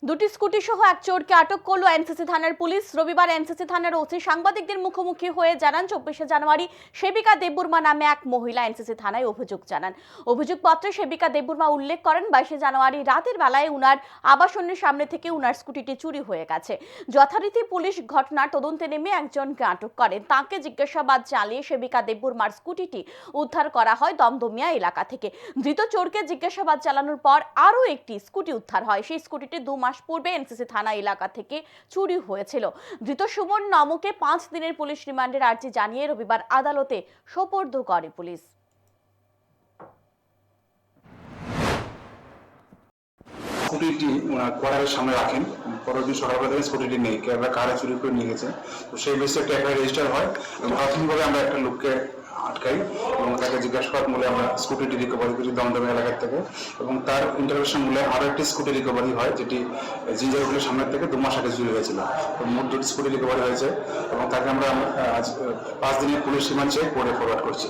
দুটি স্কুটি সহ এক চোরকে আটক করল এনসিসি থানার পুলিশ। রবিবার এনসিসি থানার ওসি সাংবাদিকদের মুখোমুখি হয়ে জানান, 24শে জানুয়ারি সেবিকা দেববর্মা নামে এক মহিলা এনসিসি থানায় অভিযোগ জানান। অভিযোগপত্রে সেবিকা দেববর্মা উল্লেখ করেন, 22শে জানুয়ারি রাতের বেলায় উনার আবাসনের সামনে থেকে উনার স্কুটিটি চুরি হয়ে গেছে। যথারীতি পুলিশ ঘটনার তদন্তে নেমে একজনকে আটক করেন। তাকে জিজ্ঞাসাবাদ চালিয়ে সেবিকা দেববর্মার স্কুটিটি উদ্ধার করা হয় দমদমিয়া এলাকা থেকে। ধৃত চোরকে জিজ্ঞাসাবাদ চালানোর পর আরও একটি স্কুটি উদ্ধার হয়। সেই স্কুটিটি 2 মাস পূর্বে এনসিসি থানা এলাকা থেকে চুরি হয়েছিল। ধৃত সুমন নামকে 5 দিনের পুলিশ রিমান্ডের আর্জি জানিয়ে রবিবার আদালতে সোপর্দ করে পুলিশ। স্কুটিটি কোয়ার্টারের সামনে রাখেন, পরের দিন সকালবেলা থেকে স্কুটিটি নেই, ক্যাবরা কারে চুরি করে নিয়ে গেছে। তো সেই বেসে একটা এফআইআর রেজিস্টার হয় এবং প্রাথমিকভাবে আমরা একটা লোককে আটকাই এবং তাকে জিজ্ঞাসাবাদ মূলে আমরা স্কুটিটি রিকভারি করি দমদম এলাকা থেকে, এবং তার ইন্টারভেশন মূলে আরও একটি স্কুটি রিকভারি হয়, যেটি জিঞ্জার হোটেলের সামনের থেকে 2 মাস আগে চুরি হয়েছিল। তো মোট 2টি স্কুটি রিকভারি হয়েছে এবং তাকে আমরা আজ 5 দিনের পুলিশ রিমান্ড চেয়ে কোর্টে ফরওয়ার্ড করছি।